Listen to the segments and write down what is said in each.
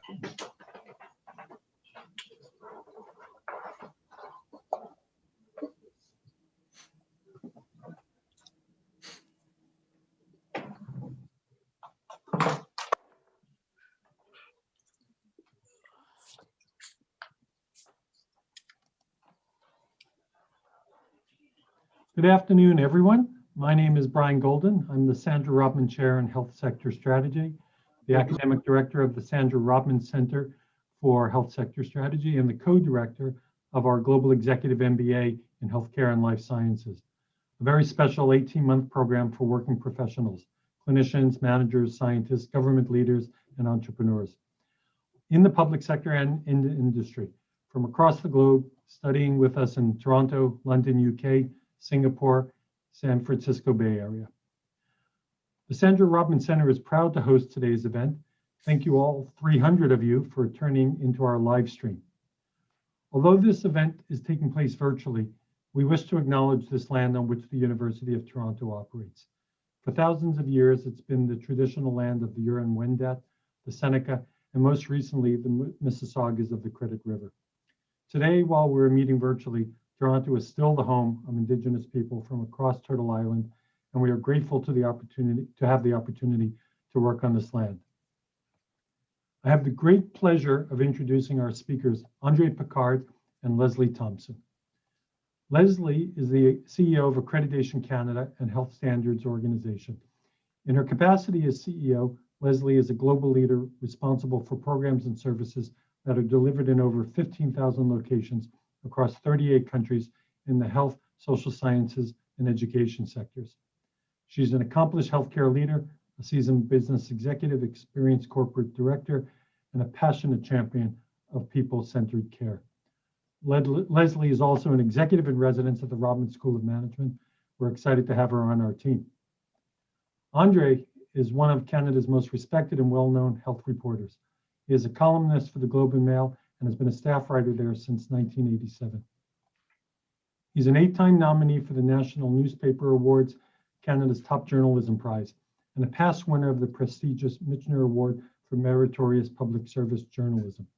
Good afternoon, everyone. My name is Brian Golden. I'm the Sandra Rotman Chair in Health Sector Strategy, the Academic Director of the Sandra Rotman Center for Health Sector Strategy, and the Co-Director of our Global Executive MBA in Healthcare and Life Sciences, a very special 18-month program for working professionals, clinicians, managers, scientists, government leaders, and entrepreneurs in the public sector and in the industry from across the globe, studying with us in Toronto, London, UK, Singapore, San Francisco Bay Area. The Sandra Rotman Center is proud to host today's event. Thank you all 300 of you for turning into our live stream. Although this event is taking place virtually, we wish to acknowledge this land on which the University of Toronto operates. For thousands of years, it's been the traditional land of the Huron-Wendat, the Seneca, and most recently, the Mississaugas of the Credit River. Today, while we're meeting virtually, Toronto is still the home of Indigenous people from across Turtle Island, and we are grateful to have the opportunity to work on this land. I have the great pleasure of introducing our speakers, André Picard and Leslie Thompson. Leslie is the CEO of Accreditation Canada and Health Standards Organization. In her capacity as CEO, Leslie is a global leader responsible for programs and services that are delivered in over 15,000 locations across 38 countries in the health, social sciences, and education sectors. She's an accomplished healthcare leader, a seasoned business executive, experienced corporate director, and a passionate champion of people-centered care. Leslie is also an executive in residence at the Rotman School of Management. We're excited to have her on our team. André is one of Canada's most respected and well-known health reporters. He is a columnist for the Globe and Mail and has been a staff writer there since 1987. He's an 8-time nominee for the National Newspaper Awards, Canada's top journalism prize, and a past winner of the prestigious Michener Award for meritorious public service journalism.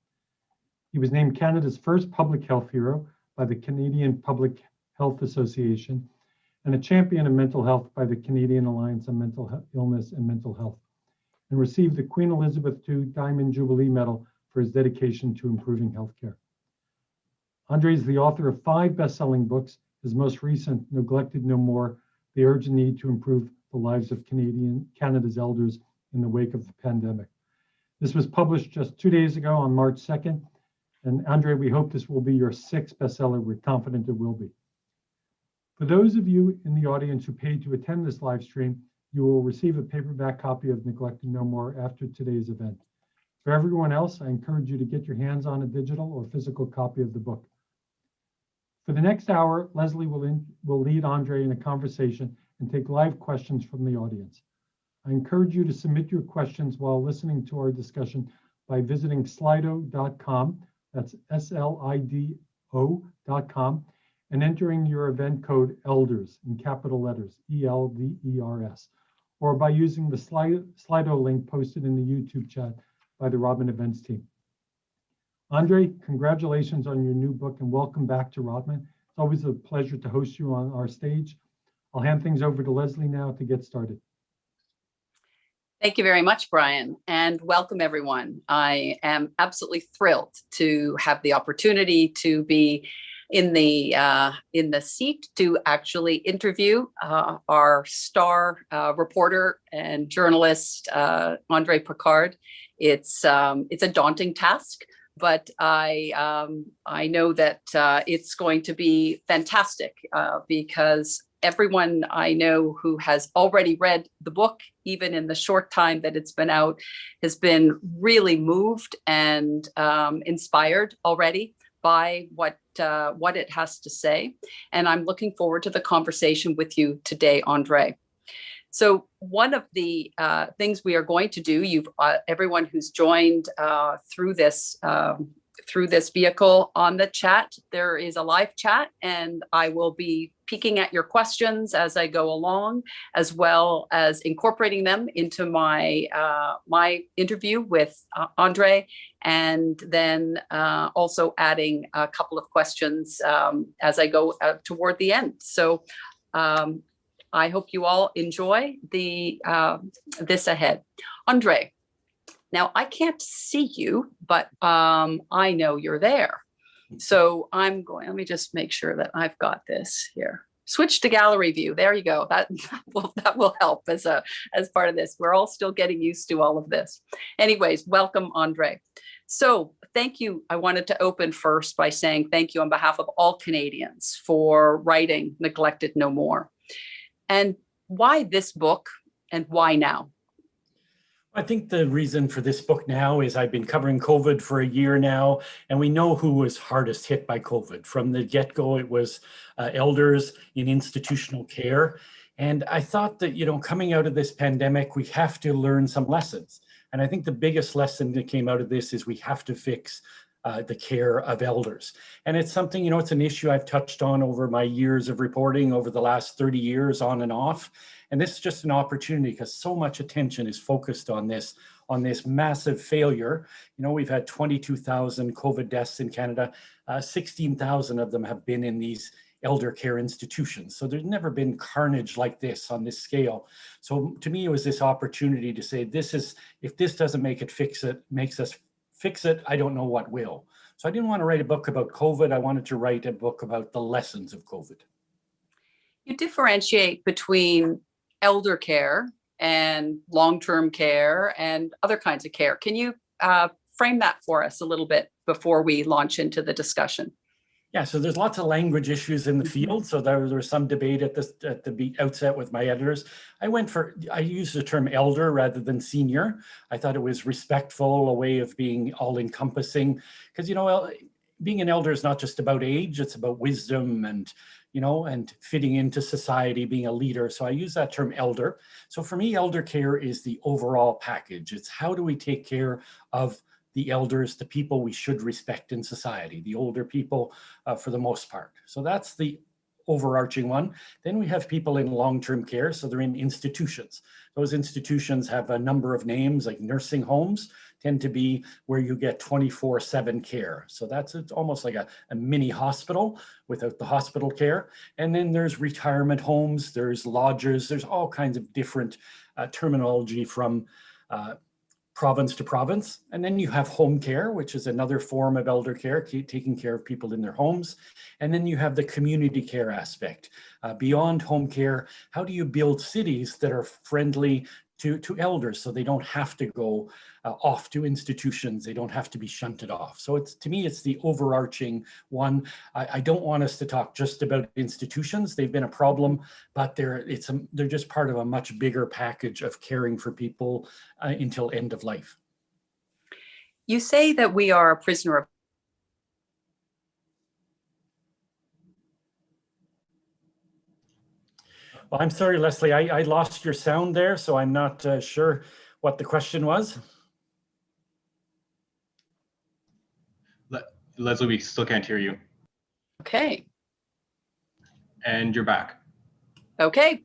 He was named Canada's first public health hero by the Canadian Public Health Association and a champion of mental health by the Canadian Alliance on Mental Illness and Mental Health, and received the Queen Elizabeth II Diamond Jubilee Medal for his dedication to improving healthcare. André is the author of 5 best-selling books. His most recent, Neglected No More, The Urgent Need to Improve the Lives of Canada's Elders in the Wake of the Pandemic. This was published just 2 days ago on March 2nd. And André, we hope this will be your 6th bestseller. We're confident it will be. For those of you in the audience who paid to attend this live stream, you will receive a paperback copy of Neglected No More after today's event. For everyone else, I encourage you to get your hands on a digital or physical copy of the book. For the next hour, Leslie will lead André in a conversation and take live questions from the audience. I encourage you to submit your questions while listening to our discussion by visiting slido.com, that's SLIDO.com, and entering your event code ELDERS in capital letters, ELDERS, or by using the Slido link posted in the YouTube chat by the Rotman Events team. André, congratulations on your new book and welcome back to Rotman. It's always a pleasure to host you on our stage. I'll hand things over to Leslie now to get started. Thank you very much, Brian, and welcome everyone. I am absolutely thrilled to have the opportunity to be in the seat to actually interview our star reporter and journalist, André Picard. It's a daunting task, but I know that it's going to be fantastic because everyone I know who has already read the book, even in the short time that it's been out, has been really moved and inspired already by what it has to say. And I'm looking forward to the conversation with you today, André. So one of the things we are going to do, everyone who's joined through this through this vehicle on the chat. There is a live chat, and I will be peeking at your questions as I go along, as well as incorporating them into my my interview with André, and then also adding a couple of questions as I go toward the end. So I hope you all enjoy the this ahead. André, now I can't see you, but I know you're there. So I'm going, let me just make sure that I've got this here. Switch to gallery view. There you go. That will help as part of this. We're all still getting used to all of this. Anyways, welcome, André. So thank you. I wanted to open first by saying thank you on behalf of all Canadians for writing Neglected No More. And why this book and why now? I think the reason for this book now is I've been covering COVID for a year now, and we know who was hardest hit by COVID. From the get-go, it was elders in institutional care. And I thought that, you know, coming out of this pandemic, we have to learn some lessons. And I think the biggest lesson that came out of this is we have to fix the care of elders. And it's something, you know, it's an issue I've touched on over my years of reporting over the last 30 years on and off. And this is just an opportunity because so much attention is focused on this massive failure. You know, we've had 22,000 COVID deaths in Canada. 16,000 of them have been in these elder care institutions. So there's never been carnage like this on this scale. So to me, it was this opportunity to say, if this doesn't makes us fix it, I don't know what will. So I didn't want to write a book about COVID. I wanted to write a book about the lessons of COVID. You differentiate between elder care and long-term care and other kinds of care. Can you frame that for us a little bit before we launch into the discussion? Yeah, so there's lots of language issues in the field. So there was some debate at the outset with my editors. I used the term elder rather than senior. I thought it was respectful, a way of being all encompassing. Because, you know, being an elder is not just about age, it's about wisdom and, you know, and fitting into society, being a leader. So I use that term elder. So for me, elder care is the overall package. It's how do we take care of the elders, the people we should respect in society, the older people for the most part. So that's the overarching one. Then we have people in long-term care. So they're in institutions. Those institutions have a number of names, like nursing homes tend to be where you get 24/7 care. So it's almost like a mini hospital without the hospital care. And then there's retirement homes, there's lodges, there's all kinds of different terminology from province to province. And then you have home care, which is another form of elder care, taking care of people in their homes. And then you have the community care aspect. Beyond home care, how do you build cities that are friendly to elders so they don't have to go off to institutions, they don't have to be shunted off. So to me, it's the overarching one. I don't want us to talk just about institutions. They've been a problem, but they're just part of a much bigger package of caring for people until end of life. You say that we are a prisoner of Well, I'm sorry, Leslie, I lost your sound there, so I'm not sure what the question was. Leslie, we still can't hear you. Okay. And you're back. Okay.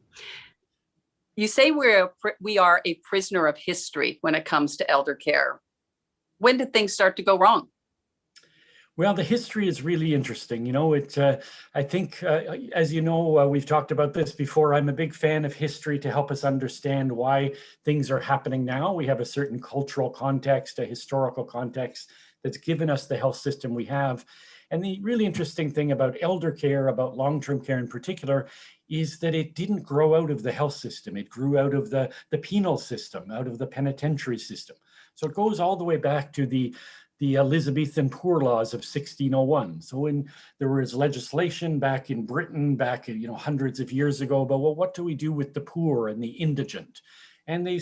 You say we are a prisoner of history when it comes to elder care. When did things start to go wrong? Well, the history is really interesting. You know, I think, as you know, we've talked about this before. I'm a big fan of history to help us understand why things are happening now. We have a certain cultural context, a historical context that's given us the health system we have. And the really interesting thing about elder care, about long-term care in particular, is that it didn't grow out of the health system. It grew out of the penal system, out of the penitentiary system. So it goes all the way back to the Elizabethan Poor Laws of 1601. So when there was legislation back in Britain, back hundreds of years ago, about, well, what do we do with the poor and the indigent? And they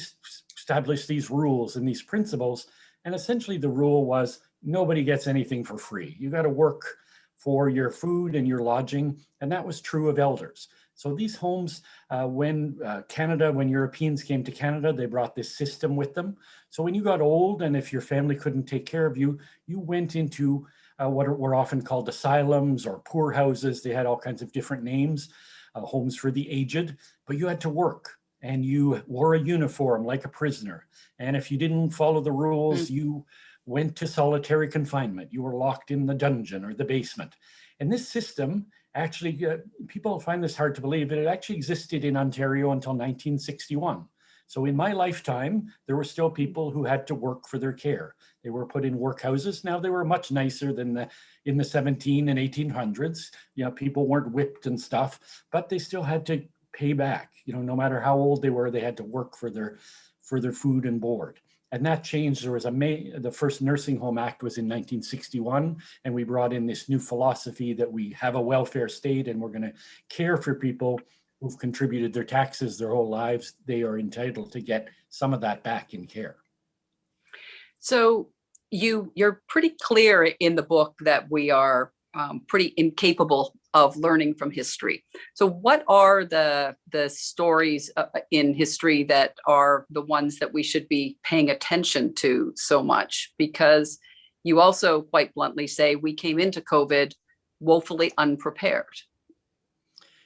established these rules and these principles. And essentially the rule was nobody gets anything for free. You got to work for your food and your lodging. And that was true of elders. So these homes, when Europeans came to Canada, they brought this system with them. So when you got old and if your family couldn't take care of you, you went into what were often called asylums or poor houses. They had all kinds of different names, homes for the aged, but you had to work and you wore a uniform like a prisoner. And if you didn't follow the rules, you went to solitary confinement. You were locked in the dungeon or the basement. And this system actually, people find this hard to believe, but it actually existed in Ontario until 1961. So in my lifetime, there were still people who had to work for their care. They were put in workhouses. Now they were much nicer than in the 17 and 1800s. You know, people weren't whipped and stuff, but they still had to pay back. You know, no matter how old they were, they had to work for their food and board. And that changed. There was the first Nursing Home Act was in 1961, and we brought in this new philosophy that we have a welfare state and we're going to care for people who've contributed their taxes their whole lives. They are entitled to get some of that back in care. So you're pretty clear in the book that we are pretty incapable of learning from history. So what are the stories in history that are the ones that we should be paying attention to so much? Because you also quite bluntly say we came into COVID woefully unprepared.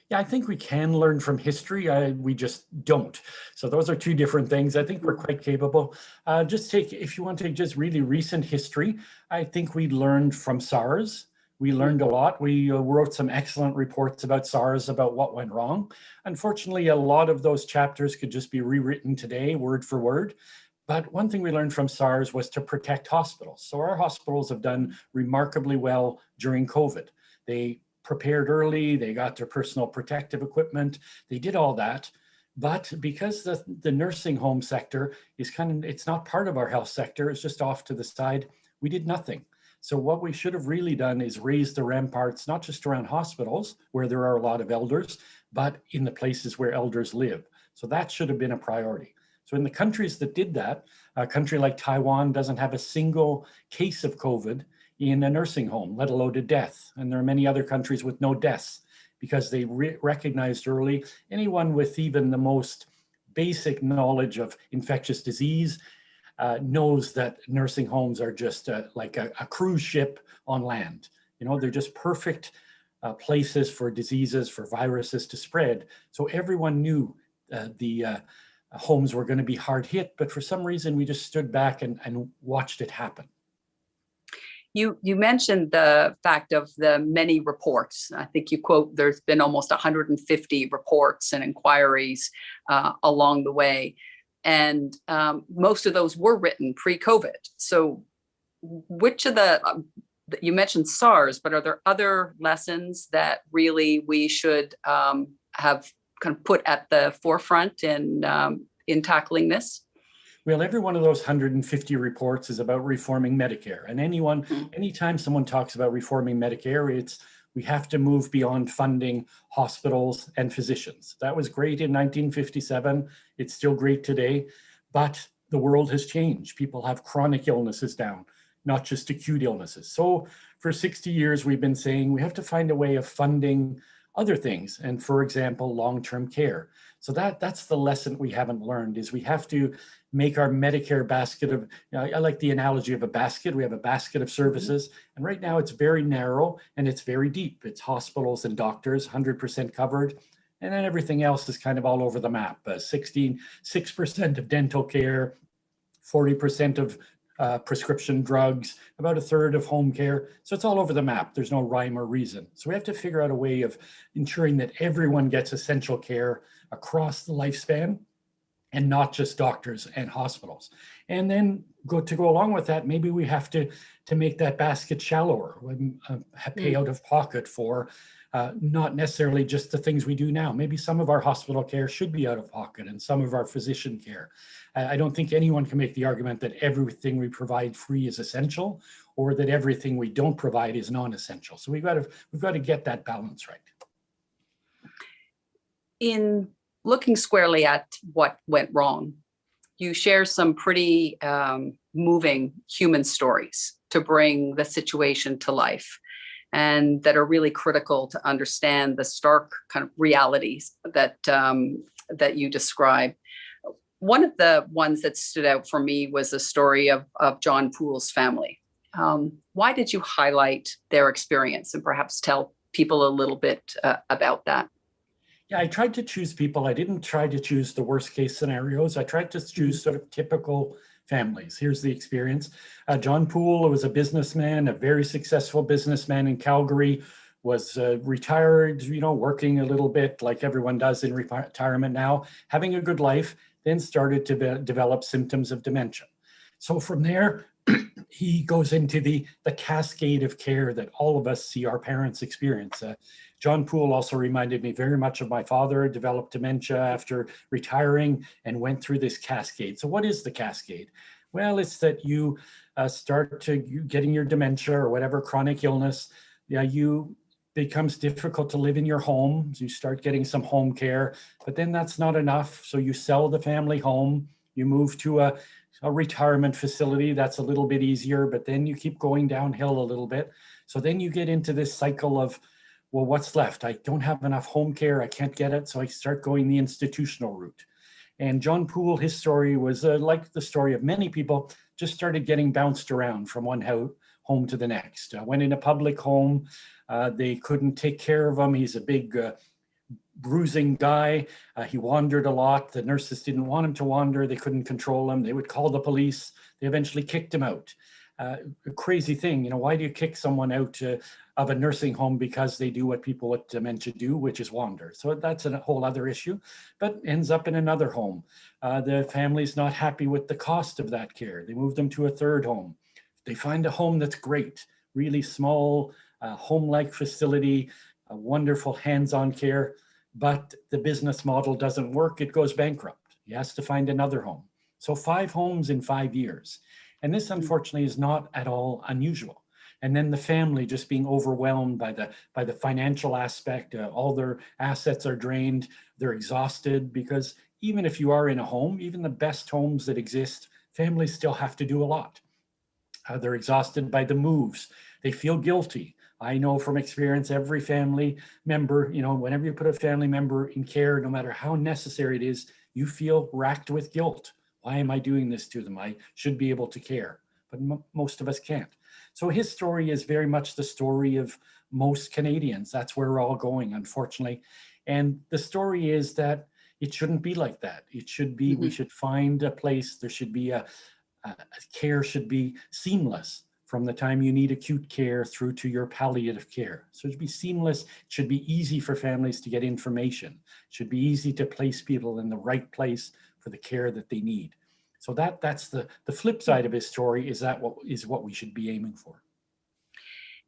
Yeah, I think we can learn from history. We just don't. So those are two different things. I think we're quite capable. If you want to take just really recent history, I think we learned from SARS. We learned a lot. We wrote some excellent reports about SARS, about what went wrong. Unfortunately, a lot of those chapters could just be rewritten today, word for word. But one thing we learned from SARS was to protect hospitals. So our hospitals have done remarkably well during COVID. They prepared early, they got their personal protective equipment, they did all that. But because the nursing home sector is it's not part of our health sector, it's just off to the side, we did nothing. So what we should have really done is raise the ramparts, not just around hospitals where there are a lot of elders, but in the places where elders live. So that should have been a priority. So in the countries that did that, a country like Taiwan doesn't have a single case of COVID in a nursing home, let alone a death. And there are many other countries with no deaths because they recognized early anyone with even the most basic knowledge of infectious disease knows that nursing homes are just like a cruise ship on land. You know, they're just perfect places for diseases, for viruses to spread. So everyone knew the homes were going to be hard hit, but for some reason we just stood back and watched it happen. You mentioned the fact of the many reports. I think you quote, there's been almost 150 reports and inquiries along the way. And most of those were written pre-COVID. So which of you mentioned SARS, but are there other lessons that really we should have kind of put at the forefront in tackling this? Well, every one of those 150 reports is about reforming Medicare. And anytime someone talks about reforming Medicare, we have to move beyond funding hospitals and physicians. That was great in 1957. It's still great today, but the world has changed. People have chronic illnesses down, not just acute illnesses. So for 60 years, we've been saying we have to find a way of funding other things. And for example, long-term care. So that's the lesson we haven't learned is we have to make our Medicare basket of, I like the analogy of a basket. We have a basket of services. And right now it's very narrow and it's very deep. It's hospitals and doctors, 100% covered. And then everything else is kind of all over the map. 6% of dental care, 40% of prescription drugs, about a third of home care. So it's all over the map. There's no rhyme or reason. So we have to figure out a way of ensuring that everyone gets essential care across the lifespan and not just doctors and hospitals. And then to go along with that, maybe we have to make that basket shallower, pay out of pocket for not necessarily just the things we do now. Maybe some of our hospital care should be out of pocket and some of our physician care. I don't think anyone can make the argument that everything we provide free is essential or that everything we don't provide is non-essential. So we've got to get that balance right. In looking squarely at what went wrong, you share some pretty moving human stories to bring the situation to life. and that are really critical to understand the stark kind of realities that that you describe. One of the ones that stood out for me was the story of John Poole's family. Why did you highlight their experience, and perhaps tell people a little bit about that? Yeah, I tried to choose people. I didn't try to choose the worst case scenarios. I tried to choose sort of typical families. Here's the experience. John Poole was a businessman, a very successful businessman in Calgary, was retired, working a little bit like everyone does in retirement now, having a good life, then started to develop symptoms of dementia. So from there, he goes into the cascade of care that all of us see our parents experience. John Poole also reminded me very much of my father, developed dementia after retiring and went through this cascade. So what is the cascade? Well, it's that you start to getting your dementia or whatever chronic illness, you becomes difficult to live in your home. You start getting some home care, but then that's not enough. So you sell the family home, you move to a retirement facility. That's a little bit easier, but then you keep going downhill a little bit. So then you get into this cycle of, well, what's left? I don't have enough home care. I can't get it. So I start going the institutional route. And John Poole, his story was like the story of many people, just started getting bounced around from one home to the next. Went in a public home. They couldn't take care of him. He's a big bruising guy. He wandered a lot. The nurses didn't want him to wander. They couldn't control him. They would call the police. They eventually kicked him out. A crazy thing, why do you kick someone out of a nursing home because they do what people with dementia do, which is wander? So that's a whole other issue, but ends up in another home. The family's not happy with the cost of that care. They move them to a third home. They find a home that's great, really small, home-like facility, a wonderful hands-on care, but the business model doesn't work. It goes bankrupt. He has to find another home. So 5 homes in 5 years. And this, unfortunately, is not at all unusual. And then the family just being overwhelmed by the financial aspect. All their assets are drained. They're exhausted, because even if you are in a home, even the best homes that exist, families still have to do a lot. They're exhausted by the moves. They feel guilty. I know from experience, every family member, whenever you put a family member in care, no matter how necessary it is, you feel racked with guilt. Why am I doing this to them? I should be able to care, but most of us can't. So his story is very much the story of most Canadians. That's where we're all going, unfortunately. And the story is that it shouldn't be like that. It should be, we should find a place, there should be care should be seamless from the time you need acute care through to your palliative care. So it should be seamless. It should be easy for families to get information. It should be easy to place people in the right place for the care that they need. So that's the flip side of his story, is that what we should be aiming for.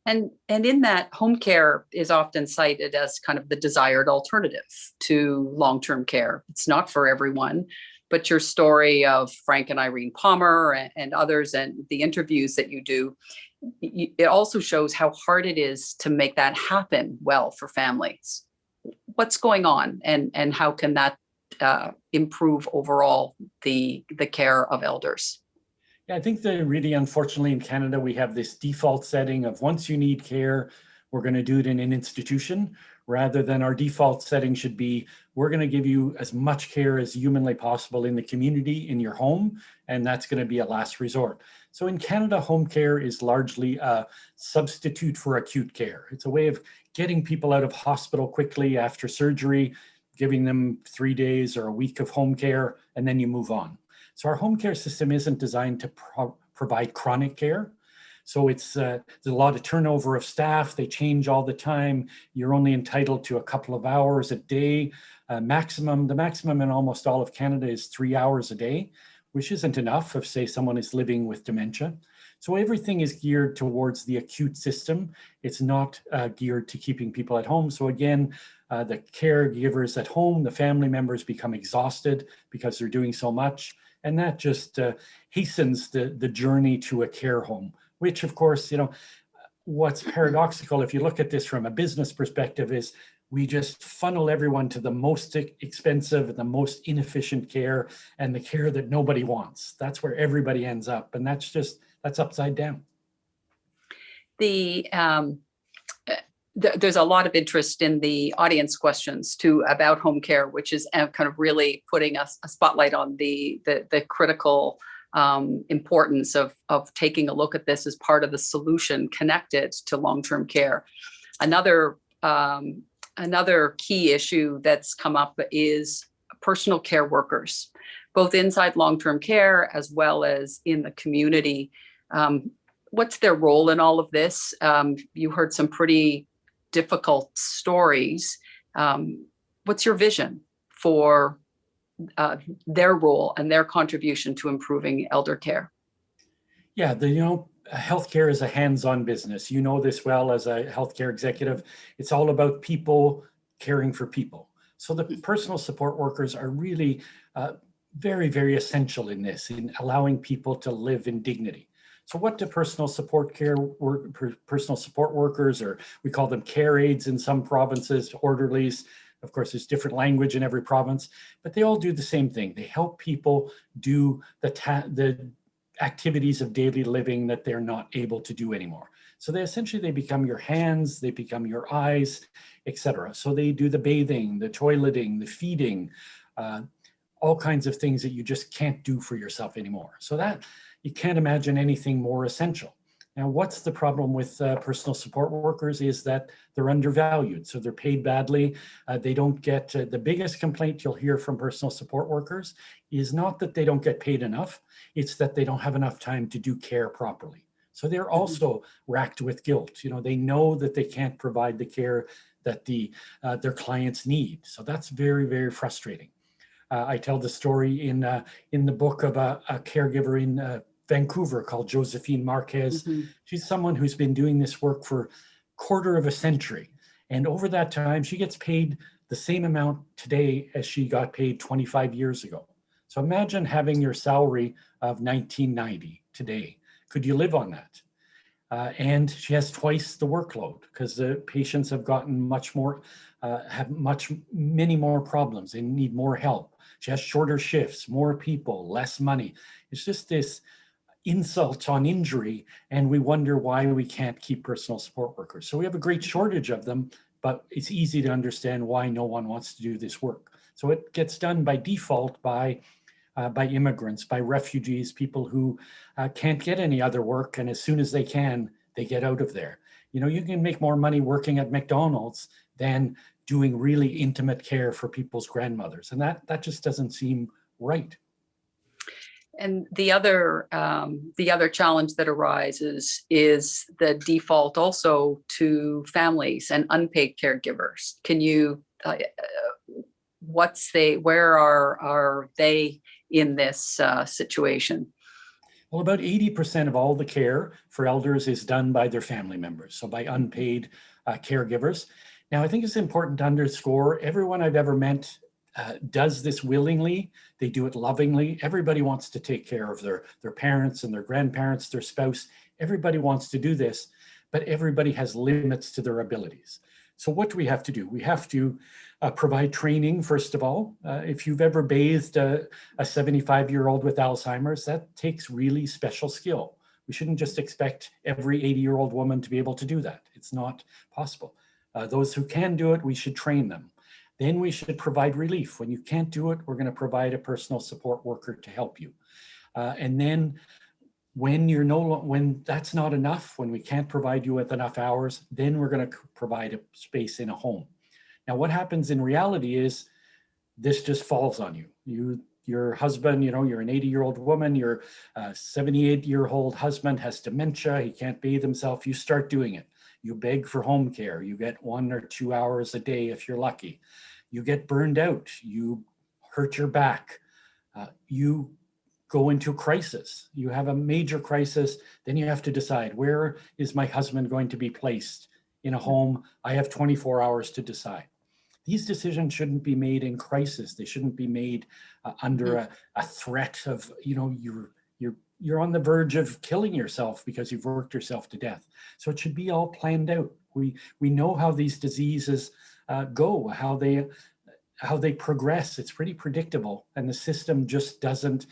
And in that, home care is often cited as kind of the desired alternative to long-term care. It's not for everyone, but your story of Frank and Irene Palmer and others, and the interviews that you do, it also shows how hard it is to make that happen well for families. What's going on, and how can that improve overall the care of elders? Yeah, I think that really, unfortunately, in Canada, we have this default setting of once you need care, we're going to do it in an institution, rather than our default setting should be, we're going to give you as much care as humanly possible in the community, in your home, and that's going to be a last resort. So in Canada, home care is largely a substitute for acute care. It's a way of getting people out of hospital quickly after surgery, giving them 3 days or a week of home care, and then you move on. So our home care system isn't designed to provide chronic care. So it's there's a lot of turnover of staff. They change all the time. You're only entitled to a couple of hours a day. The maximum in almost all of Canada is 3 hours a day, which isn't enough if, say, someone is living with dementia. So everything is geared towards the acute system. It's not geared to keeping people at home. So again, the caregivers at home, the family members become exhausted because they're doing so much. And that just hastens the journey to a care home, which of course, what's paradoxical, if you look at this from a business perspective, is we just funnel everyone to the most expensive and the most inefficient care, and the care that nobody wants. That's where everybody ends up. And that's upside down. there's a lot of interest in the audience questions too about home care, which is kind of really putting a spotlight on the critical importance of taking a look at this as part of the solution connected to long-term care. Another key issue that's come up is personal care workers, both inside long-term care as well as in the community. What's their role in all of this? You heard some pretty difficult stories. What's your vision for their role and their contribution to improving elder care? Yeah, healthcare is a hands-on business. You know this well as a healthcare executive. It's all about people caring for people. So the personal support workers are really very, very essential in this, in allowing people to live in dignity. So what do personal support workers, or we call them care aides in some provinces, orderlies, of course, there's different language in every province, but they all do the same thing. They help people do the activities of daily living that they're not able to do anymore. So they become your hands, they become your eyes, etc. So they do the bathing, the toileting, the feeding, all kinds of things that you just can't do for yourself anymore. So that you can't imagine anything more essential. Now, what's the problem with personal support workers is that they're undervalued. So they're paid badly. They don't get, the biggest complaint you'll hear from personal support workers is not that they don't get paid enough, it's that they don't have enough time to do care properly. So they're also racked with guilt. They know that they can't provide the care that their clients need. So that's very, very frustrating. I tell the story in the book of a caregiver in Vancouver called Josephine Marquez. Mm-hmm. She's someone who's been doing this work for a quarter of a century. And over that time, she gets paid the same amount today as she got paid 25 years ago. So imagine having your salary of 1990 today. Could you live on that? And she has twice the workload because the patients have gotten many more problems. They need more help. She has shorter shifts, more people, less money. It's just this insult on injury, and we wonder why we can't keep personal support workers. So we have a great shortage of them, but it's easy to understand why no one wants to do this work. So it gets done by default by immigrants, by refugees, people who can't get any other work, and as soon as they can, they get out of there. You can make more money working at McDonald's than doing really intimate care for people's grandmothers, and that just doesn't seem right. And the other challenge that arises is the default also to families and unpaid caregivers. Can you, where are they in this situation? Well, about 80% of all the care for elders is done by their family members, so by unpaid caregivers. Now, I think it's important to underscore everyone I've ever met does this willingly. They do it lovingly. Everybody wants to take care of their parents and their grandparents, their spouse. Everybody wants to do this, but everybody has limits to their abilities. So what do we have to do? We have to provide training, first of all. If you've ever bathed a 75-year-old with Alzheimer's, that takes really special skill. We shouldn't just expect every 80-year-old woman to be able to do that. It's not possible. Those who can do it, we should train them. Then we should provide relief. When you can't do it, we're going to provide a personal support worker to help you. And then when that's not enough, when we can't provide you with enough hours, then we're going to provide a space in a home. Now, what happens in reality is this just falls on you. Your husband, you're an 80-year-old woman, your 78-year-old husband has dementia, he can't bathe himself, you start doing it. You beg for home care. You get 1 or 2 hours a day if you're lucky. You get burned out. You hurt your back. You go into crisis. You have a major crisis. Then you have to decide, where is my husband going to be placed in a home? I have 24 hours to decide. These decisions shouldn't be made in crisis. They shouldn't be made under a threat of, you're on the verge of killing yourself because you've worked yourself to death. So it should be all planned out. We know how these diseases go, how they progress. It's pretty predictable, and the system just doesn't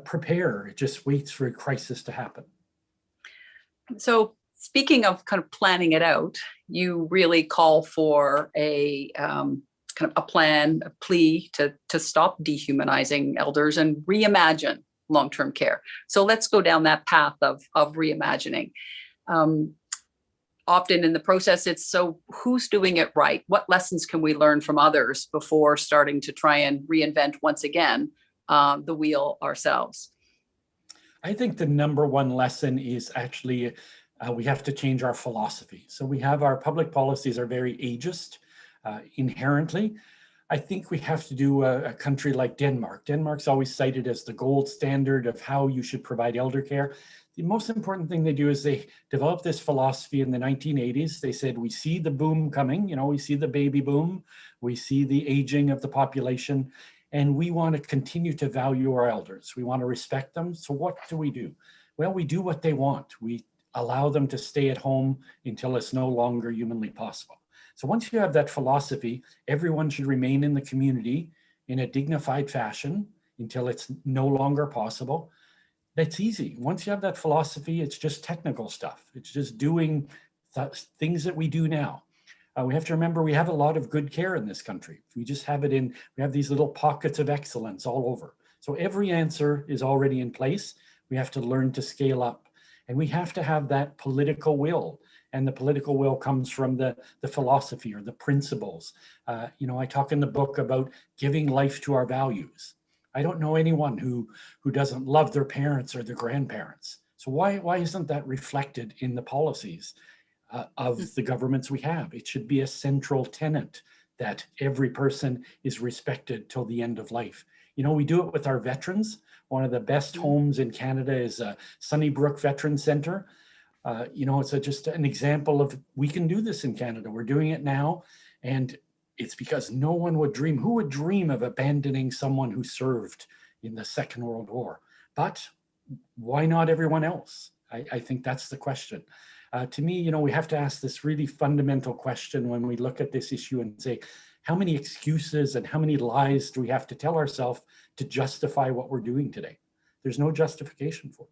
prepare. It just waits for a crisis to happen. So speaking of kind of planning it out, you really call for a kind of a plan, a plea to stop dehumanizing elders and reimagine long-term care. So let's go down that path of reimagining. Often in the process, it's so who's doing it right? What lessons can we learn from others before starting to try and reinvent once again the wheel ourselves? I think the number one lesson is actually we have to change our philosophy. So we have our public policies are very ageist inherently. I think we have to do a country like Denmark. Denmark's always cited as the gold standard of how you should provide elder care. The most important thing they do is they developed this philosophy in the 1980s. They said, we see the boom coming, we see the baby boom, we see the aging of the population, and we want to continue to value our elders. We want to respect them. So what do? Well, we do what they want. We allow them to stay at home until it's no longer humanly possible. So once you have that philosophy, everyone should remain in the community in a dignified fashion until it's no longer possible. That's easy. Once you have that philosophy, it's just technical stuff. It's just doing things that we do now. We have to remember we have a lot of good care in this country. We just have it in, we have these little pockets of excellence all over. So every answer is already in place. We have to learn to scale up. And we have to have that political will. And the political will comes from the philosophy or the principles. I talk in the book about giving life to our values. I don't know anyone who doesn't love their parents or their grandparents. So why isn't that reflected in the policies of the governments we have? It should be a central tenet that every person is respected till the end of life. We do it with our veterans. One of the best homes in Canada is Sunnybrook Veterans Center. It's just an example of we can do this in Canada. We're doing it now. And it's because no one would dream. Who would dream of abandoning someone who served in the Second World War? But why not everyone else? I think that's the question. To me, we have to ask this really fundamental question when we look at this issue and say, how many excuses and how many lies do we have to tell ourselves to justify what we're doing today? There's no justification for it.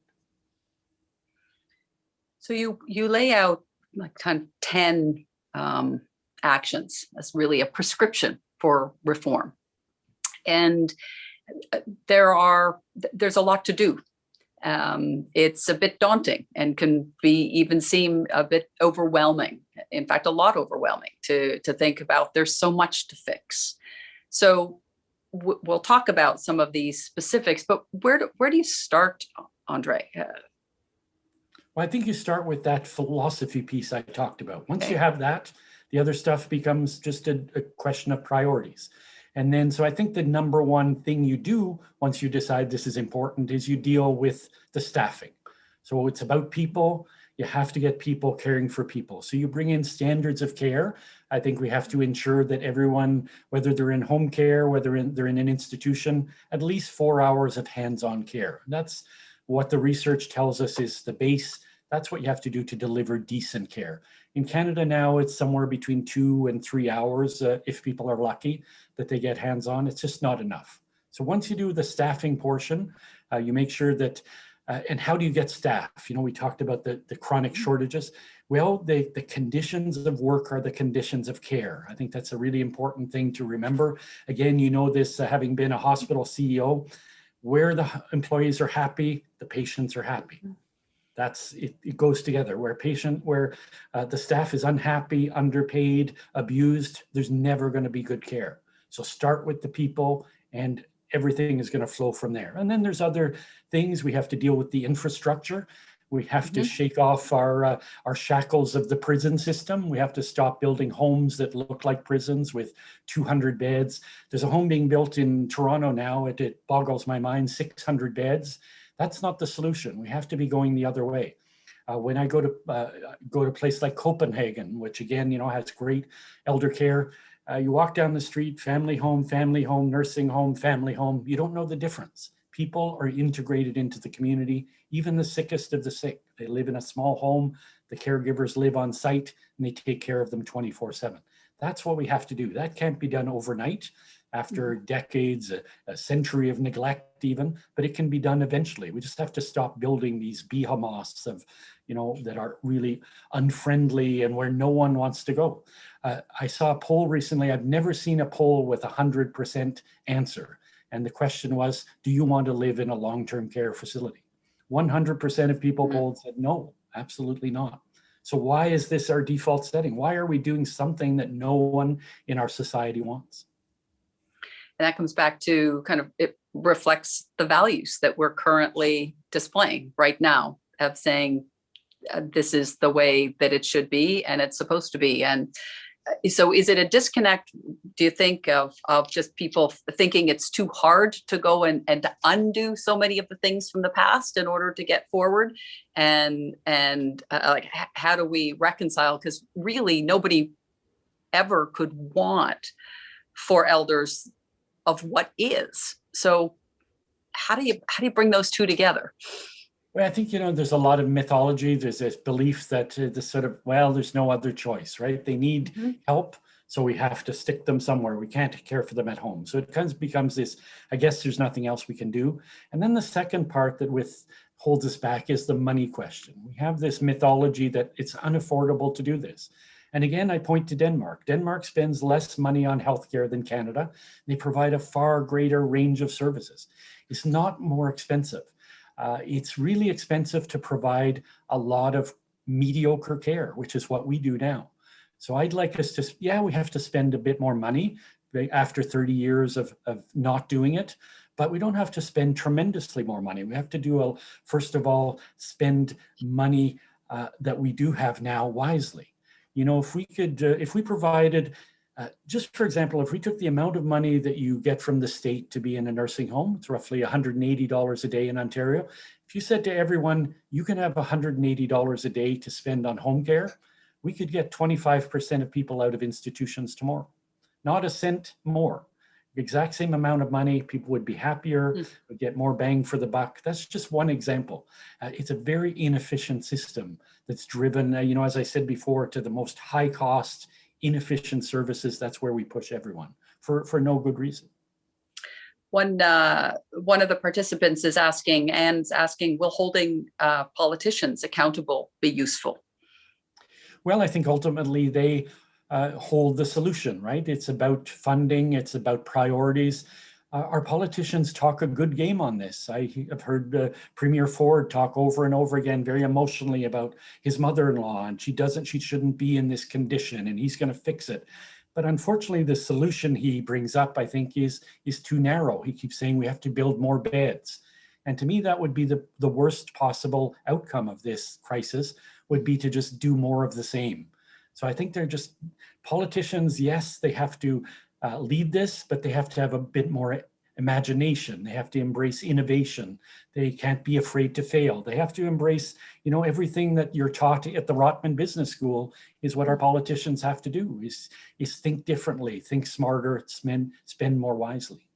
So you lay out like 10 actions as really a prescription for reform. And there's a lot to do. It's a bit daunting and can even seem a bit overwhelming. In fact, a lot overwhelming to think about. There's so much to fix. So we'll talk about some of these specifics, but where do you start, André? Well, I think you start with that philosophy piece I talked about. Once you have that, the other stuff becomes just a question of priorities. And then, so I think the number one thing you do once you decide this is important is you deal with the staffing. So it's about people. You have to get people caring for people. So you bring in standards of care. I think we have to ensure that everyone, whether they're in home care, whether they're in an institution, at least 4 hours of hands-on care. That's what the research tells us is the base. That's what you have to do to deliver decent care. In Canada now, it's somewhere between 2 and 3 hours, if people are lucky, that they get hands-on. It's just not enough. So once you do the staffing portion, you make sure that, and how do you get staff? We talked about the chronic shortages. Well, the conditions of work are the conditions of care. I think that's a really important thing to remember. Again, this having been a hospital CEO, where the employees are happy, the patients are happy. That's it. It goes together. Where the staff is unhappy, underpaid, abused, there's never going to be good care. So start with the people, and everything is going to flow from there. And then there's other things. We have to deal with the infrastructure. We have to shake off our shackles of the prison system. We have to stop building homes that look like prisons with 200 beds. There's a home being built in Toronto now. It boggles my mind, 600 beds. That's not the solution. We have to be going the other way. When I go to a place like Copenhagen, which again, has great elder care, you walk down the street, family home, nursing home, family home. You don't know the difference. People are integrated into the community, even the sickest of the sick. They live in a small home. The caregivers live on site and they take care of them 24/7. That's what we have to do. That can't be done overnight after decades, a century of neglect even, but it can be done eventually. We just have to stop building these behemoths of, that are really unfriendly and where no one wants to go. I saw a poll recently. I've never seen a poll with 100% answer. And the question was, do you want to live in a long-term care facility? 100% of people polled said, no, absolutely not. So why is this our default setting? Why are we doing something that no one in our society wants? And that comes back to it reflects the values that we're currently displaying right now, of saying this is the way that it should be and it's supposed to be. And so is it a disconnect, do you think, of just people thinking it's too hard to go and to undo so many of the things from the past in order to get forward? And like, how do we reconcile? Because really nobody ever could want for elders of what is. So how do you bring those two together? Well, I think, there's a lot of mythology. There's this belief that there's no other choice, right? They need help, so we have to stick them somewhere. We can't care for them at home. So it kind of becomes this, I guess there's nothing else we can do. And then the second part that holds us back is the money question. We have this mythology that it's unaffordable to do this. And again, I point to Denmark. Denmark spends less money on healthcare than Canada. They provide a far greater range of services. It's not more expensive. It's really expensive to provide a lot of mediocre care, which is what we do now. So I'd like us to, we have to spend a bit more money after 30 years of not doing it, but we don't have to spend tremendously more money. We have to first of all, spend money that we do have now wisely. If we provided, just for example, if we took the amount of money that you get from the state to be in a nursing home, it's roughly $180 a day in Ontario. If you said to everyone, you can have $180 a day to spend on home care, we could get 25% of people out of institutions tomorrow. Not a cent more. The exact same amount of money, people would be happier, would get more bang for the buck. That's just one example. It's a very inefficient system that's driven, as I said before, to the most high cost, inefficient services. That's where we push everyone for no good reason. One of the participants is asking, will holding politicians accountable be useful? Well, I think ultimately they hold the solution, right? It's about funding, it's about priorities. Our politicians talk a good game on this. I have heard Premier Ford talk over and over again very emotionally about his mother-in-law, and she shouldn't be in this condition, and he's going to fix it. But unfortunately, the solution he brings up, I think, is too narrow. He keeps saying we have to build more beds. And to me, that would be the worst possible outcome of this crisis, would be to just do more of the same. So I think they're just politicians. Yes, they have to lead this, but they have to have a bit more imagination. They have to embrace innovation. They can't be afraid to fail. They have to embrace, everything that you're taught at the Rotman Business School is what our politicians have to do, is think differently, think smarter, spend more wisely.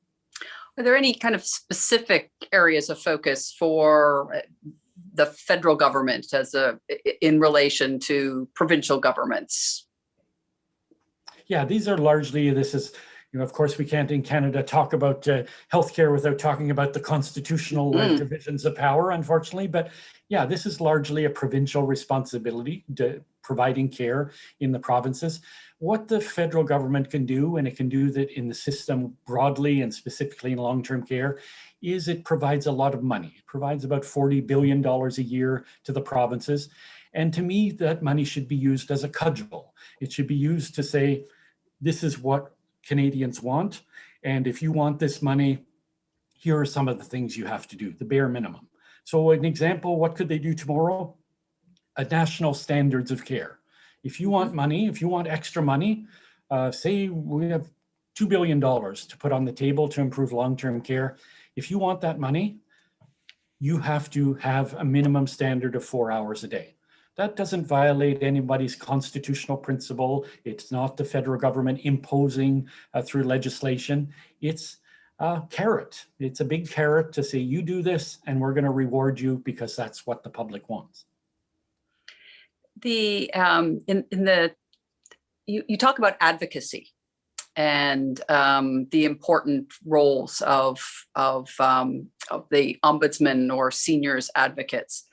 Are there any kind of specific areas of focus for the federal government in relation to provincial governments? Yeah, these are largely, of course, we can't in Canada talk about healthcare without talking about the constitutional divisions of power, unfortunately. But yeah, this is largely a provincial responsibility, providing care in the provinces. What the federal government can do, and it can do that in the system broadly and specifically in long-term care, is it provides a lot of money. It provides about $40 billion a year to the provinces. And to me, that money should be used as a cudgel. It should be used to say, this is what Canadians want. And if you want this money, here are some of the things you have to do, the bare minimum. So an example, what could they do tomorrow? A national standards of care. If you want money, if you want extra money, say we have $2 billion to put on the table to improve long-term care. If you want that money, you have to have a minimum standard of 4 hours a day. That doesn't violate anybody's constitutional principle. It's not the federal government imposing through legislation. It's a carrot. It's a big carrot to say, you do this and we're going to reward you because that's what the public wants. you talk about advocacy and the important roles of the ombudsman or seniors advocates.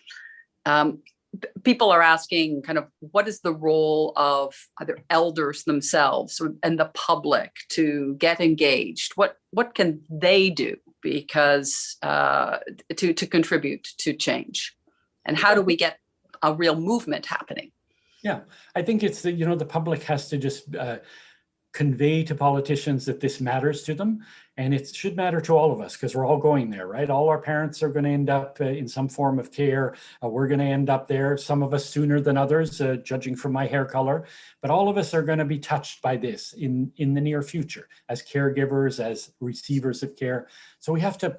People are asking kind of what is the role of either elders themselves and the public to get engaged? What can they do because to contribute to change? And how do we get a real movement happening? Yeah, I think it's the public has to just convey to politicians that this matters to them, and it should matter to all of us because we're all going there, right? All our parents are going to end up in some form of care. We're going to end up there, some of us sooner than others, judging from my hair color, but all of us are going to be touched by this in the near future as caregivers, as receivers of care. So we have to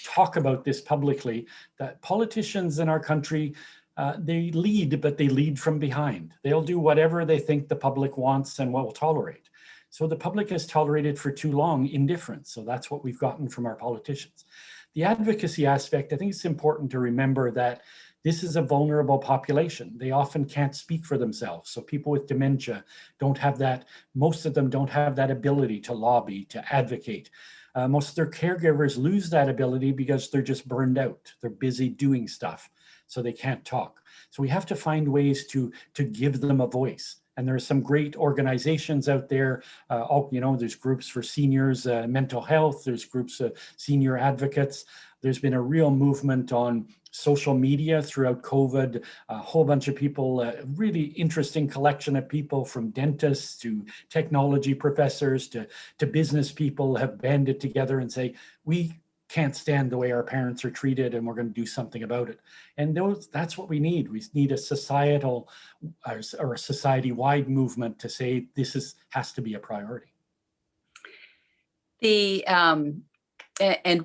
talk about this publicly, that politicians in our country, they lead, but they lead from behind. They'll do whatever they think the public wants and will tolerate. So the public has tolerated for too long indifference. So that's what we've gotten from our politicians. The advocacy aspect, I think it's important to remember that this is a vulnerable population. They often can't speak for themselves. So people with dementia don't have that, most of them don't have that ability to lobby, to advocate. Most of their caregivers lose that ability because they're just burned out. They're busy doing stuff, so they can't talk. So we have to find ways to give them a voice. And there are some great organizations out there. There's groups for seniors, mental health. There's groups of senior advocates. There's been a real movement on social media throughout COVID. A whole bunch of people, a really interesting collection of people from dentists to technology professors to business people have banded together and say, we can't stand the way our parents are treated and we're going to do something about it. And that's what we need. We need a societal or a society-wide movement to say this has to be a priority. And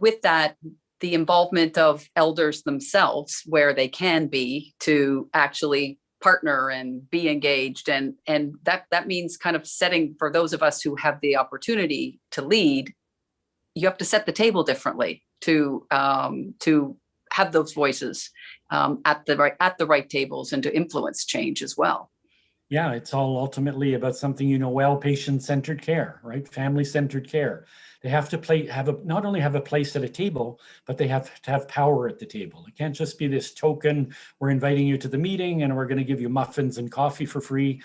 with that, the involvement of elders themselves, where they can be, to actually partner and be engaged, and that means kind of setting, for those of us who have the opportunity to lead, you have to set the table differently to have those voices at the right tables and to influence change as well. Yeah, it's all ultimately about something well, patient-centered care, right? Family-centered care. They have to not only have a place at a table, but they have to have power at the table. It can't just be this token, we're inviting you to the meeting and we're going to give you muffins and coffee for free.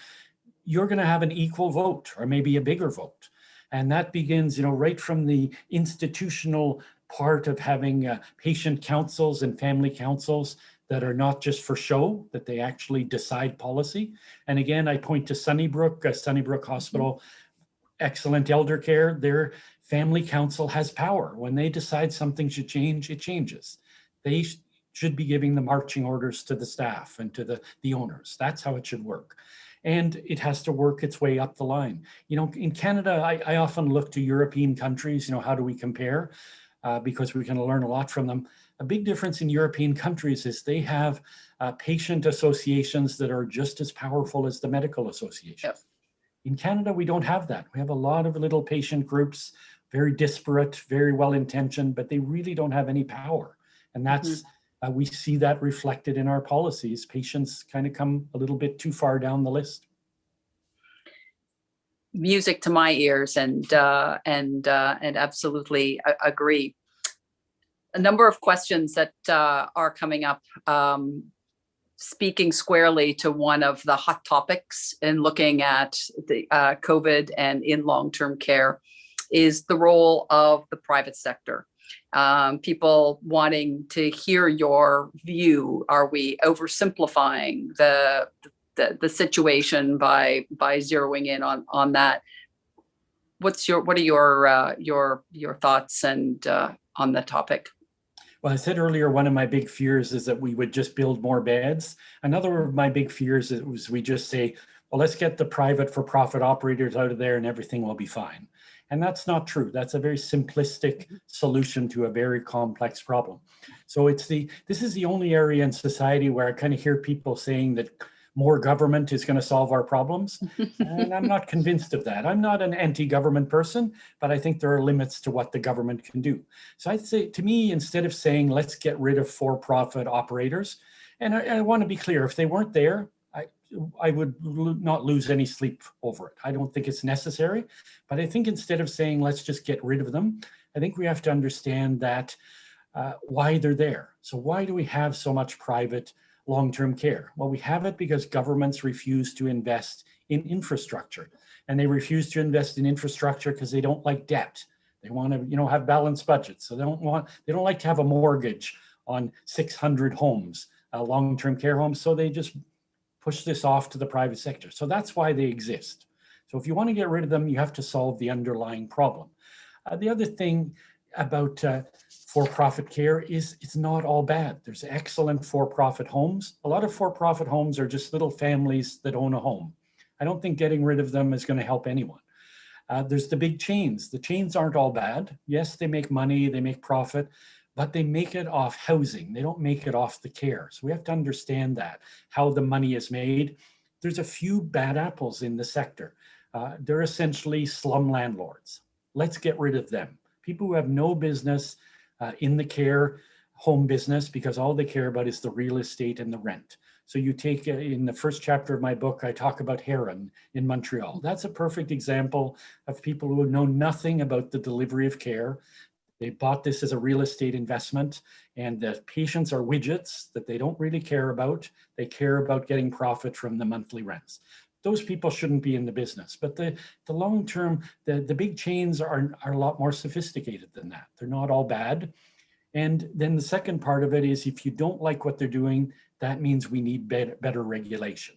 You're going to have an equal vote or maybe a bigger vote. And that begins, right from the institutional part of having patient councils and family councils that are not just for show, that they actually decide policy. And again, I point to Sunnybrook Hospital, excellent elder care. Their family council has power. When they decide something should change, it changes. They should be giving the marching orders to the staff and to the owners. That's how it should work. And it has to work its way up the line. In Canada, I often look to European countries, how do we compare? Because we can learn a lot from them. A big difference in European countries is they have patient associations that are just as powerful as the medical associations. Yep. In Canada, we don't have that. We have a lot of little patient groups, very disparate, very well-intentioned, but they really don't have any power. And that's, we see that reflected in our policies. Patients kind of come a little bit too far down the list. Music to my ears, and absolutely agree. A number of questions that are coming up, speaking squarely to one of the hot topics in looking at the COVID and in long-term care is the role of the private sector. People wanting to hear your view. Are we oversimplifying the situation by zeroing in on that? What are your thoughts and on the topic? Well, I said earlier, one of my big fears is that we would just build more beds. Another of my big fears is we just say, well, let's get the private for-profit operators out of there and everything will be fine. And that's not true. That's a very simplistic solution to a very complex problem. So this is the only area in society where I kind of hear people saying that more government is going to solve our problems. And I'm not convinced of that. I'm not an anti-government person, but I think there are limits to what the government can do. So I'd say, to me, instead of saying, let's get rid of for-profit operators, and I want to be clear, if they weren't there, I would not lose any sleep over it. I don't think it's necessary, but I think instead of saying, let's just get rid of them, I think we have to understand that why they're there. So why do we have so much private long-term care? Well, we have it because governments refuse to invest in infrastructure, and they refuse to invest in infrastructure because they don't like debt. They want to, have balanced budgets. So they don't like to have a mortgage on 600 homes, long-term care homes. So they just push this off to the private sector. So that's why they exist. So if you want to get rid of them, you have to solve the underlying problem. The other thing about for-profit care is it's not all bad. There's excellent for-profit homes. A lot of for-profit homes are just little families that own a home. I don't think getting rid of them is going to help anyone. There's the big chains. The chains aren't all bad. Yes, they make money, they make profit, but they make it off housing. They don't make it off the care. So we have to understand that, how the money is made. There's a few bad apples in the sector. They're essentially slum landlords. Let's get rid of them. People who have no business in the care home business because all they care about is the real estate and the rent. So you take, in the first chapter of my book, I talk about Heron in Montreal. That's a perfect example of people who know nothing about the delivery of care. They bought this as a real estate investment, and the patients are widgets that they don't really care about. They care about getting profit from the monthly rents. Those people shouldn't be in the business, but the long-term, the big chains are a lot more sophisticated than that. They're not all bad. And then the second part of it is if you don't like what they're doing, that means we need better regulation.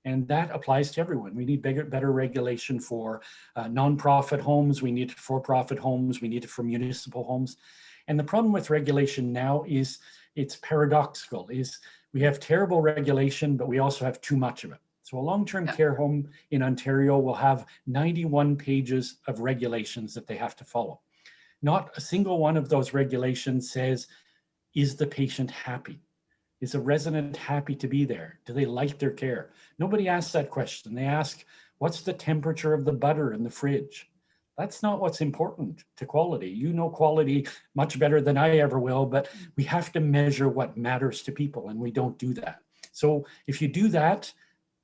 And that applies to everyone. We need better regulation for nonprofit homes. We need it for for-profit homes. We need it for municipal homes. And the problem with regulation now is it's paradoxical, is we have terrible regulation, but we also have too much of it. So a long-term care home in Ontario will have 91 pages of regulations that they have to follow. Not a single one of those regulations says, is the patient happy? Is a resident happy to be there? Do they like their care? Nobody asks that question. They ask, what's the temperature of the butter in the fridge? That's not what's important to quality. You know quality much better than I ever will, but we have to measure what matters to people, and we don't do that. So if you do that,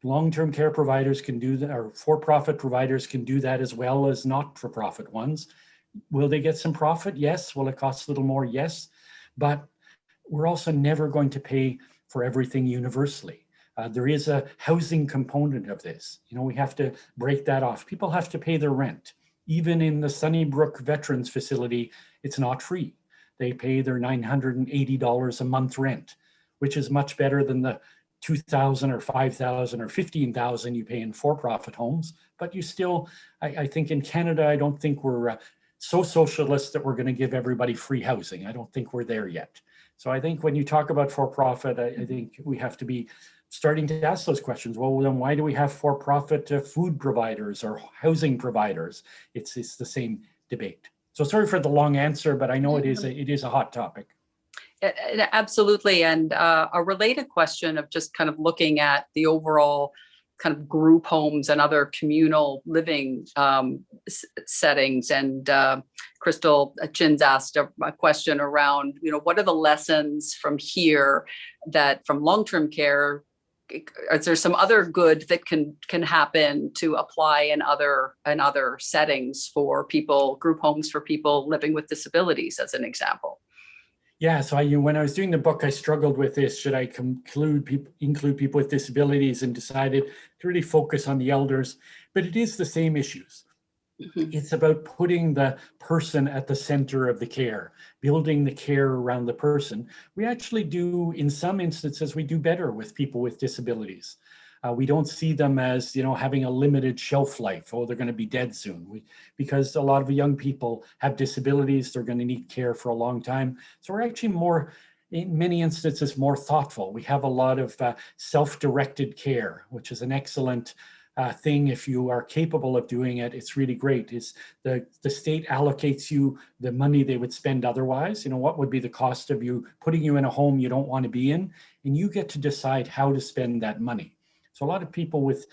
long-term care providers can do that, or for-profit providers can do that as well as not-for-profit ones. Will they get some profit? Yes. Will it cost a little more? Yes. But we're also never going to pay for everything universally. There is a housing component of this. We have to break that off. People have to pay their rent. Even in the Sunnybrook Veterans Facility, it's not free. They pay their $980 a month rent, which is much better than the $2,000 or $5,000 or $15,000 you pay in for-profit homes. But you still, I think in Canada, I don't think we're so socialist that we're going to give everybody free housing. I don't think we're there yet. So I think when you talk about for-profit, I think we have to be starting to ask those questions. Well, then why do we have for-profit food providers or housing providers? It's the same debate. So sorry for the long answer, but I know it is a hot topic. Absolutely. And a related question of just kind of looking at the overall kind of group homes and other communal living settings. And Crystal Chin's asked a question around, what are the lessons from here that from long-term care? Is there some other good that can happen to apply in other settings for people, group homes for people living with disabilities, as an example? Yeah, so when I was doing the book, I struggled with this. Should I include people with disabilities, and decided to really focus on the elders? But it is the same issues. Mm-hmm. It's about putting the person at the center of the care, building the care around the person. We actually do, in some instances, we do better with people with disabilities. We don't see them as, having a limited shelf life. Oh, they're going to be dead soon. Because a lot of young people have disabilities. They're going to need care for a long time. So we're actually more, in many instances, more thoughtful. We have a lot of self-directed care, which is an excellent thing. If you are capable of doing it, it's really great. Is the state allocates you the money they would spend otherwise. What would be the cost of putting you in a home you don't want to be in? And you get to decide how to spend that money. So a lot of people with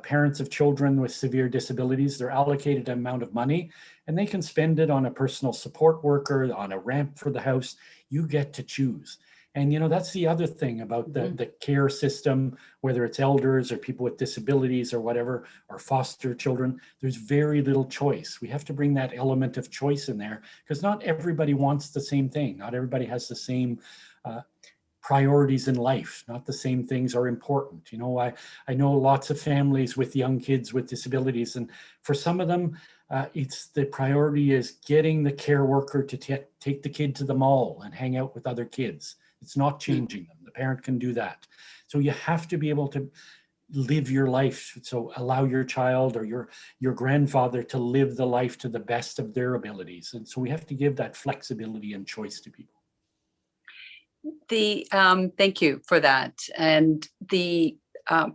parents of children with severe disabilities, they're allocated an amount of money and they can spend it on a personal support worker, on a ramp for the house. You get to choose. And, that's the other thing about the care system, whether it's elders or people with disabilities or whatever, or foster children, there's very little choice. We have to bring that element of choice in there, because not everybody wants the same thing. Not everybody has the same priorities in life. Not the same things are important. I know lots of families with young kids with disabilities, and for some of them, it's the priority is getting the care worker to take the kid to the mall and hang out with other kids. It's not changing them. The parent can do that. So you have to be able to live your life. So allow your child or your grandfather to live the life to the best of their abilities. And so we have to give that flexibility and choice to people. Thank you for that. And the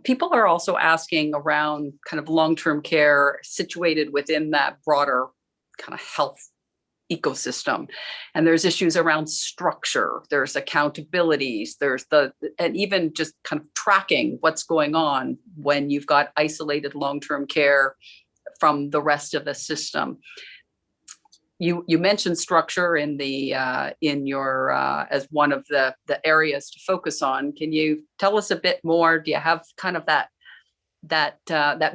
people are also asking around kind of long-term care situated within that broader kind of health ecosystem. And there's issues around structure, there's accountabilities, and even just kind of tracking what's going on when you've got isolated long-term care from the rest of the system. You mentioned structure in your as one of the areas to focus on. Can you tell us a bit more? Do you have kind of that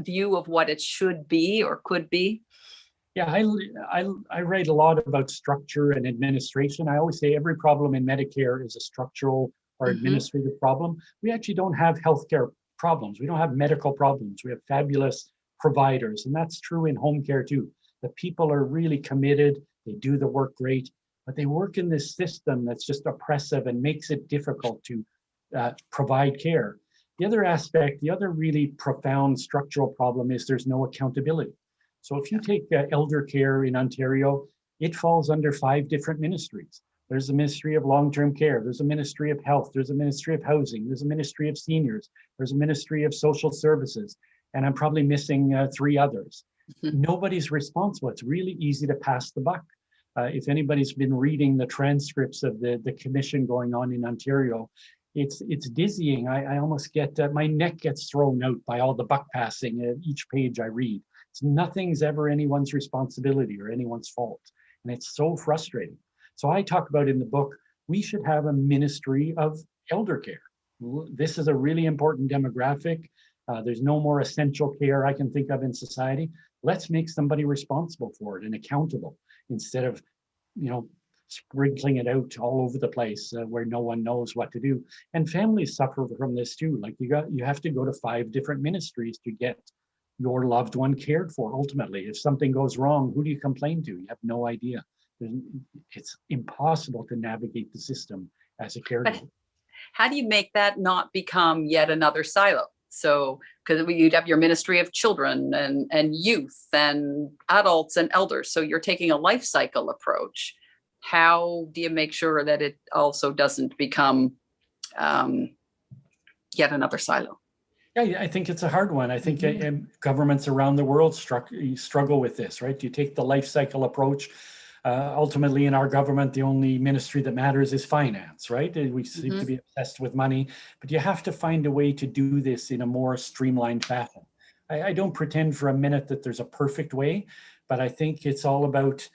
view of what it should be or could be? Yeah, I write a lot about structure and administration. I always say every problem in Medicare is a structural or administrative problem. We actually don't have healthcare problems. We don't have medical problems. We have fabulous providers, and that's true in home care too. The people are really committed. They do the work great, but they work in this system that's just oppressive and makes it difficult to provide care. The other aspect, the other really profound structural problem is there's no accountability. So if you take elder care in Ontario, it falls under 5 different ministries. There's a Ministry of Long-Term Care, there's a Ministry of Health, there's a Ministry of Housing, there's a Ministry of Seniors, there's a Ministry of Social Services, and I'm probably missing 3 others. Nobody's responsible. It's really easy to pass the buck. If anybody's been reading the transcripts of the commission going on in Ontario, it's dizzying. I almost get, my neck gets thrown out by all the buck passing at each page I read. Nothing's ever anyone's responsibility or anyone's fault. And it's so frustrating. So I talk about in the book, we should have a ministry of elder care. This is a really important demographic. There's no more essential care I can think of in society. Let's make somebody responsible for it and accountable instead of, sprinkling it out all over the place where no one knows what to do. And families suffer from this too. Like you have to go to 5 different ministries to get your loved one cared for. Ultimately, if something goes wrong, who do you complain to? You have no idea. It's impossible to navigate the system as a caregiver. But how do you make that not become yet another silo? So, because you'd have your Ministry of Children and Youth and Adults and Elders. So you're taking a life cycle approach. How do you make sure that it also doesn't become yet another silo? Yeah, I think it's a hard one. I think governments around the world struggle with this, right? You take the life cycle approach. Ultimately, in our government, the only ministry that matters is finance, right? We seem to be obsessed with money, but you have to find a way to do this in a more streamlined fashion. I don't pretend for a minute that there's a perfect way, but I think it's all about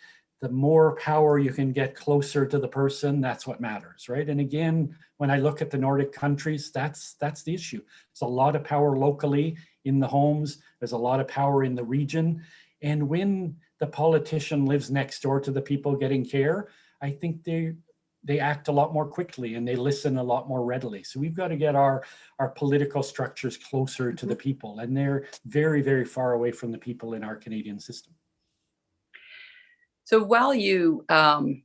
the more power you can get closer to the person, that's what matters, right? And again, when I look at the Nordic countries, that's the issue. There's a lot of power locally in the homes. There's a lot of power in the region. And when the politician lives next door to the people getting care, I think they act a lot more quickly and they listen a lot more readily. So we've got to get our political structures closer to the people, and they're very, very far away from the people in our Canadian system. So while you kind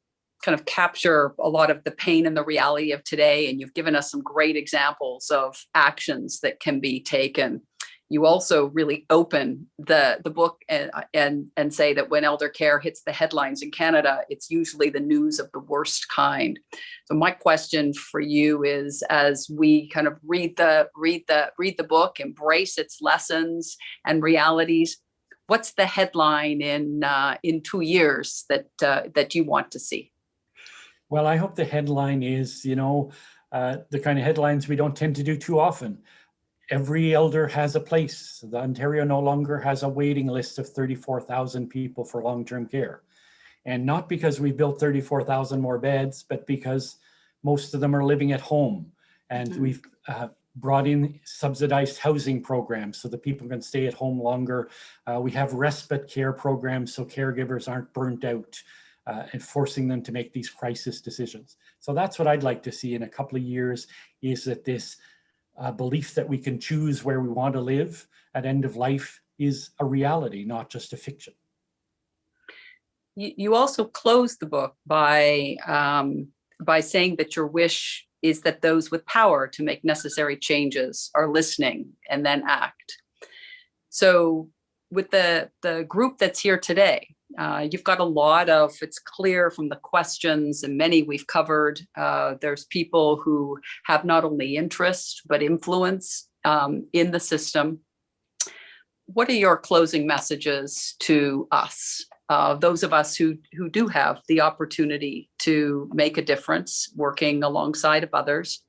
of capture a lot of the pain and the reality of today, and you've given us some great examples of actions that can be taken, you also really open the book and say that when elder care hits the headlines in Canada, it's usually the news of the worst kind. So my question for you is, as we kind of read the book, embrace its lessons and realities, what's the headline in 2 years that you want to see? Well, I hope the headline is, the kind of headlines we don't tend to do too often. Every elder has a place. Ontario no longer has a waiting list of 34,000 people for long-term care. And not because we built 34,000 more beds, but because most of them are living at home. And we've brought in subsidized housing programs so that people can stay at home longer. We have respite care programs so caregivers aren't burnt out and forcing them to make these crisis decisions. So that's what I'd like to see in a couple of years, is that this belief that we can choose where we want to live at end of life is a reality, not just a fiction. You also close the book by saying that your wish is that those with power to make necessary changes are listening and then act. So with the group that's here today, you've got a lot of, it's clear from the questions and many we've covered, there's people who have not only interest, but influence in the system. What are your closing messages to us? Those of us who do have the opportunity to make a difference working alongside of others.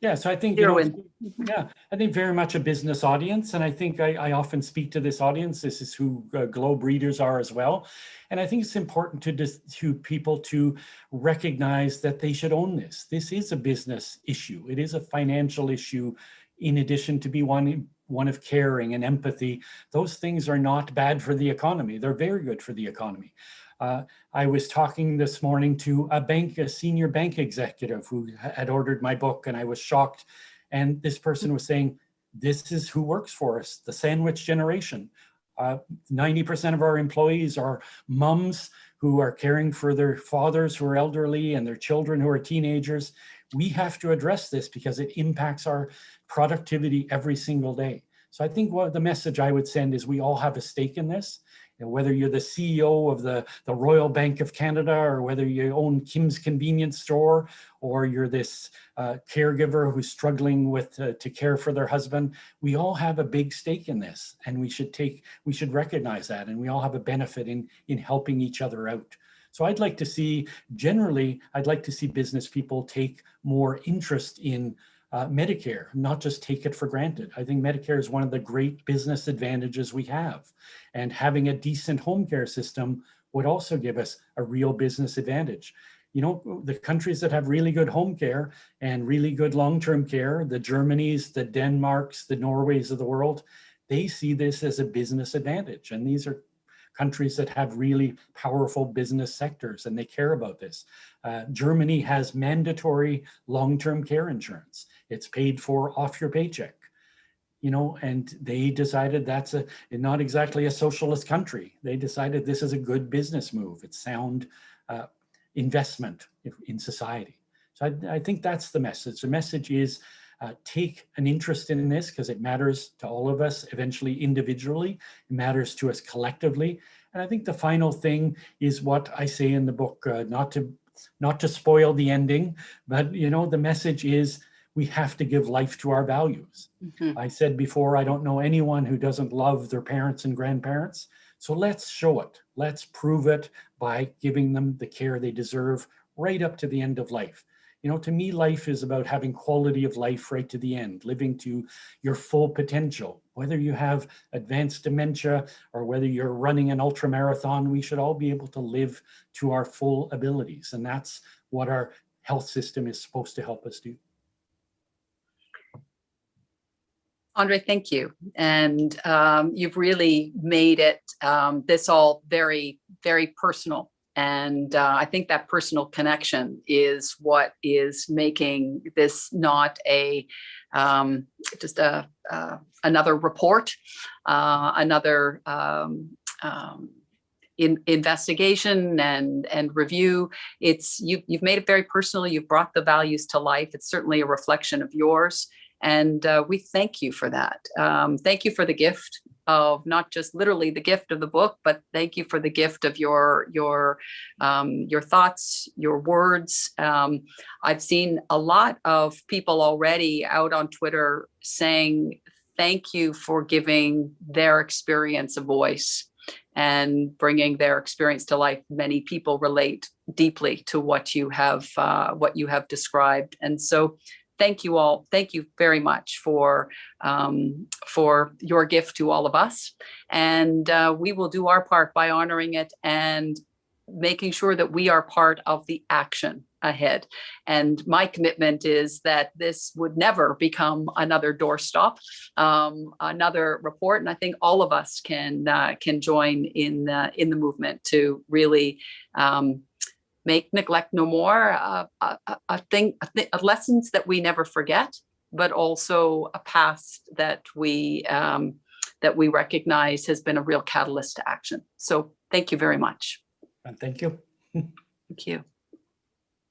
Yeah, so I think, I think very much a business audience. And I think I often speak to this audience. This is who Globe readers are as well. And I think it's important to people to recognize that they should own this. This is a business issue. It is a financial issue, in addition to be one of caring and empathy. Those things are not bad for the economy. They're very good for the economy. I was talking this morning to a senior bank executive who had ordered my book, and I was shocked. And this person was saying, this is who works for us, the sandwich generation. 90% of our employees are moms who are caring for their fathers who are elderly and their children who are teenagers. We have to address this because it impacts our productivity every single day. So I think what the message I would send is we all have a stake in this. And whether you're the CEO of the Royal Bank of Canada, or whether you own Kim's Convenience Store, or you're this caregiver who's struggling with to care for their husband, we all have a big stake in this, and we should recognize that, and we all have a benefit in helping each other out. So I'd like to see, generally, I'd like to see business people take more interest in Medicare, not just take it for granted. I think Medicare is one of the great business advantages we have. And having a decent home care system would also give us a real business advantage. You know, the countries that have really good home care and really good long-term care, the Germanys, the Denmarks, the Norways of the world, they see this as a business advantage. And these are countries that have really powerful business sectors, and they care about this. Germany has mandatory long-term care insurance. It's paid for off your paycheck, you know, and they decided that's not exactly a socialist country. They decided this is a good business move. It's sound investment in society. So I think that's the message. The message is take an interest in this because it matters to all of us eventually individually. It matters to us collectively. And I think the final thing is what I say in the book, not to spoil the ending, but you know, the message is we have to give life to our values. Mm-hmm. I said before, I don't know anyone who doesn't love their parents and grandparents. So let's show it. Let's prove it by giving them the care they deserve right up to the end of life. You know, to me, life is about having quality of life right to the end, living to your full potential. Whether you have advanced dementia or whether you're running an ultra marathon, we should all be able to live to our full abilities. And that's what our health system is supposed to help us do. André, thank you. And you've really made it this all very, very personal. And I think that personal connection is what is making this not a just another report, another investigation and review. It's you've made it very personal. You've brought the values to life. It's certainly a reflection of yours. And we thank you for that. Thank you for the gift of not just literally the gift of the book, but thank you for the gift of your thoughts, your words. I've seen a lot of people already out on Twitter saying thank you for giving their experience a voice and bringing their experience to life. Many people relate deeply to what you have described, and so. Thank you all. Thank you very much for your gift to all of us. And we will do our part by honoring it and making sure that we are part of the action ahead. And my commitment is that this would never become another doorstop, another report. And I think all of us can join in the movement to really make neglect no more a lessons that we never forget, but also a past that we recognize has been a real catalyst to action. So thank you very much. Thank you. Thank you.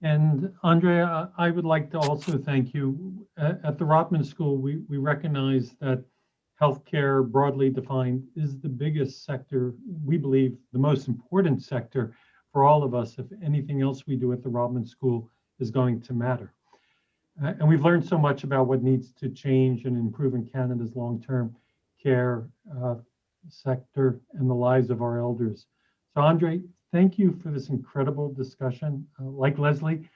And André, I would like to also thank you. At the Rotman School, we recognize that healthcare, broadly defined, is the biggest sector, we believe the most important sector for all of us if anything else we do at the Rotman School is going to matter. And we've learned so much about what needs to change and improve in Canada's long-term care sector and the lives of our elders. So André, thank you for this incredible discussion. Like Leslie,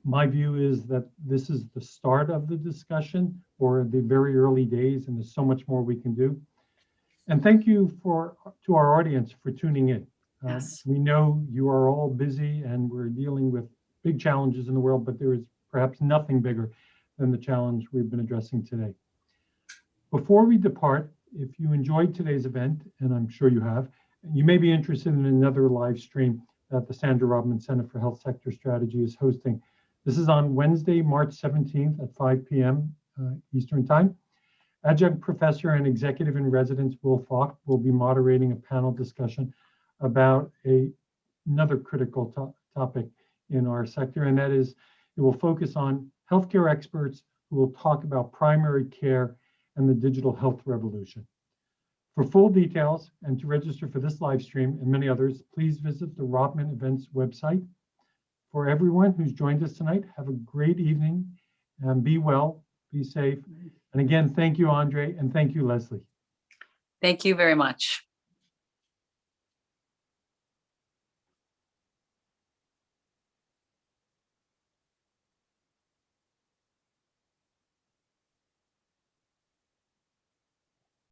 my view is that this is the start of the discussion or the very early days, and there's so much more we can do. And thank you to our audience for tuning in. Yes. We know you are all busy and we're dealing with big challenges in the world, but there is perhaps nothing bigger than the challenge we've been addressing today. Before we depart, if you enjoyed today's event, and I'm sure you have, you may be interested in another live stream that the Sandra Rotman Center for Health Sector Strategy is hosting. This is on Wednesday, March 17th at 5 p.m. Eastern Time. Adjunct Professor and Executive in Residence Will Falk will be moderating a panel discussion about another critical topic in our sector, and that is it will focus on healthcare experts who will talk about primary care and the digital health revolution. For full details and to register for this live stream and many others, please visit the Rotman Events website. For everyone who's joined us tonight, have a great evening and be well, be safe. And again, thank you, André, and thank you, Leslie. Thank you very much.